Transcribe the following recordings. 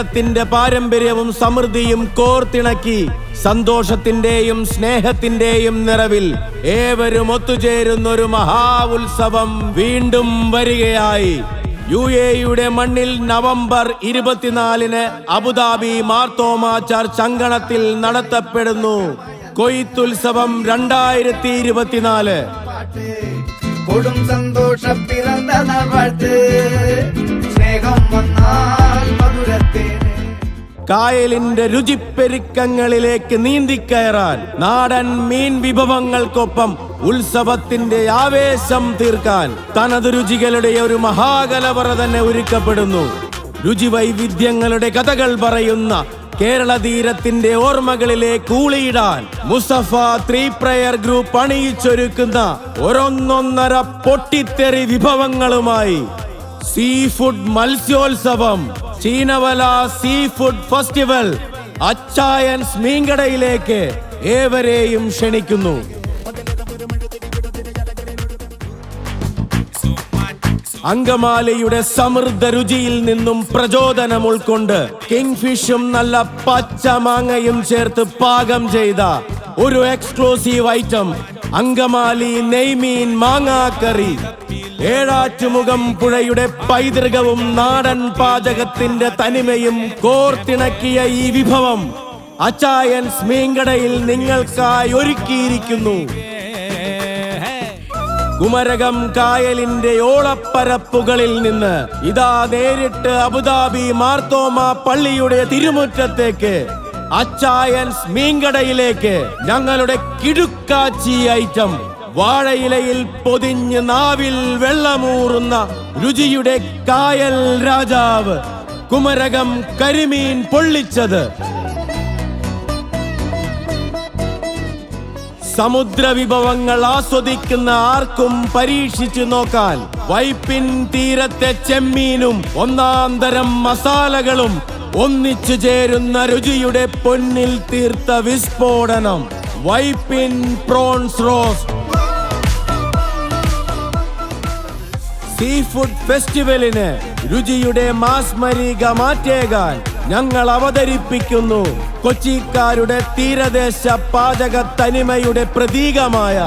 കേരളത്തിന്റെ പാരമ്പര്യവും സമൃദ്ധിയും കോർത്തിണക്കി സന്തോഷത്തിന്റെയും സ്നേഹത്തിന്റെയും നിറവിൽ ഏവരും ഒത്തുചേരുന്ന ഒരു മഹാ ഉത്സവം വീണ്ടും വരികയായി. UAE മണ്ണിൽ നവംബർ 24-ന് അബുദാബി മാർത്തോമാ ചർച്ച് അങ്കണത്തിൽ നടത്തപ്പെടുന്നു കൊയ്ത്തുത്സവം 2024. കൊടും സന്തോഷ പിറന്ന വാഴ്ത്ത് സ്നേഹം വന്നാൽ മധുരത്തേനെ. കായലിന്റെ രുചിപ്പെരുക്കങ്ങളിലേക്ക് നീന്തിക്കയറാൻ നാടൻ മീൻ വിഭവങ്ങൾക്കൊപ്പം ഉത്സവത്തിന്റെ ആവേശം തീർക്കാൻ തനത് രുചികളുടെ ഒരു മഹാകലവറ തന്നെ ഒരുക്കപ്പെടുന്നു. രുചി വൈവിധ്യങ്ങളുടെ കഥകൾ പറയുന്ന കേരള തീരത്തിന്റെ ഓർമ്മകളിലേക്ക് ഊളിയിടാൻ മുസഫ 3 പ്രയർ ഗ്രൂപ്പ് അണിയിച്ചൊരുക്കുന്ന ഒരൊന്നൊന്നര പൊട്ടിത്തെറി വിഭവങ്ങളുമായി സീ ഫുഡ് മത്സ്യോത്സവം, Cheenavala sea food festival Achayans മീൻകടയിലേക്ക് ഏവരെയും ക്ഷണിക്കുന്നു. അങ്കമാലിയുടെ സമൃദ്ധ രുചിയിൽ നിന്നും പ്രചോദനം ഉൾക്കൊണ്ട് കിങ് ഫിഷും നല്ല പച്ച മാങ്ങയും ചേർത്ത് പാകം ചെയ്ത ഒരു എക്സ്ക്ലൂസീവ് ഐറ്റം അങ്കമാലി നെയ്മീൻ മാങ്ങാക്കറി. ഏഴാറ്റുമുഖം പുഴയുടെ പൈതൃകവും നാടൻ പാചകത്തിന്റെ തനിമയും കോർത്തിണക്കിയ ഈ വിഭവം അച്ചായൻസ് മീൻകടയിൽ നിങ്ങൾക്കായി ഒരുക്കിയിരിക്കുന്നു. കുമരകം കായലിന്റെ ഓളപ്പരപ്പുകളിൽ നിന്ന് ഇതാ നേരിട്ട് അബുദാബി മാർത്തോമാ പള്ളിയുടെ തിരുമുറ്റത്തേക്ക് അച്ചായൻസ് മീൻകടയിലേക്ക് ഞങ്ങളുടെ കിടുക്കാച്ചി ഐറ്റം വാഴയിലയിൽ പൊതിഞ്ഞ് നാവിൽ വെള്ളമൂറുന്ന രുചിയുടെ കായൽ രാജാവ് കുമരകം കരിമീൻ പൊള്ളിച്ചത്. സമുദ്ര വിഭവങ്ങൾ ആസ്വദിക്കുന്ന ആർക്കും പരീക്ഷിച്ചു നോക്കാൻ വൈപ്പിൻ തീരത്തെ ചെമ്മീനും ഒന്നാം തരം മസാലകളും ഒന്നിച്ചു ചേരുന്ന രുചിയുടെ പൊന്നിൽ തീർത്ത വിസ്ഫോടനം Vypin prawns roast. Sea food ഫെസ്റ്റിവലിന് രുചിയുടെ മാസ്മരിക മാറ്റേകാൻ ഞങ്ങൾ അവതരിപ്പിക്കുന്നു കൊച്ചിക്കാരുടെ തീരദേശ പാചക തനിമയുടെ പ്രതീകമായ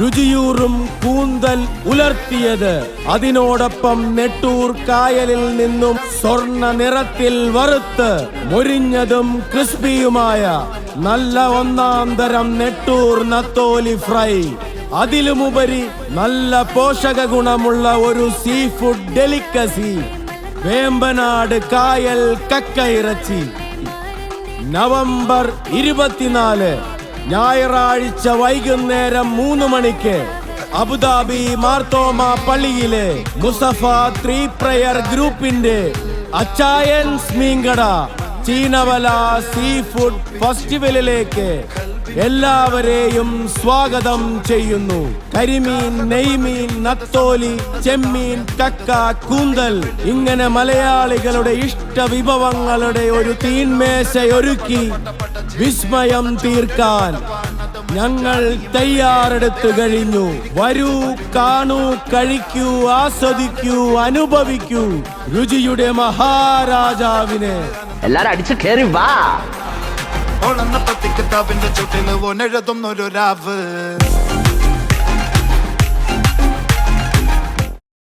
രുചിയൂറും കൂന്തൽ ഉലർത്തിയത്. അതിനോടൊപ്പം നെട്ടൂർ കായലിൽ നിന്നും സ്വർണ്ണ നിറത്തിൽ വറുത്ത് മൊരിഞ്ഞതും ക്രിസ്പിയുമായ നല്ല ഒന്നാം തരം നെട്ടൂർ നത്തോലി ഫ്രൈ. അതിലുമുപരി നല്ല പോഷക ഗുണമുള്ള ഒരു സീ ഫുഡ് ഡെലിക്കസി വേമ്പനാട് കായൽ കക്കയിറച്ചി. നവംബർ 24 ഞായറാഴ്ച വൈകുന്നേരം 3 മണിക്ക് അബുദാബി മാർത്തോമാ പള്ളിയിലെ മുസഫ 3 പ്രയർ ഗ്രൂപ്പിന്റെ അച്ചായൻസ് മീൻകട ചീനവല സീ ഫുഡ് ഫെസ്റ്റിവലിലേക്ക് എല്ലാവരെയും സ്വാഗതം ചെയ്യുന്നു. കരിമീൻ, നെയ്മീൻ, നത്തോലി, ചെമ്മീൻ, കക്ക, കൂന്തൽ ഇങ്ങനെ മലയാളികളുടെ ഇഷ്ട വിഭവങ്ങളുടെ ഒരു തീന്മേശയൊരുക്കി വിസ്മയം തീർക്കാൻ ഞങ്ങൾ തയ്യാറെടുത്തു കഴിഞ്ഞു. വരൂ, കാണൂ, കഴിക്കൂ, ആസ്വദിക്കൂ, അനുഭവിക്കൂ രുചിയുടെ മഹാരാജാവിനെ. എല്ലാരും അടിച്ചു കേറി വാ. കിതാബിന്റെ ചുട്ടില് ഓനെഴുതുന്നൊരു രാവ്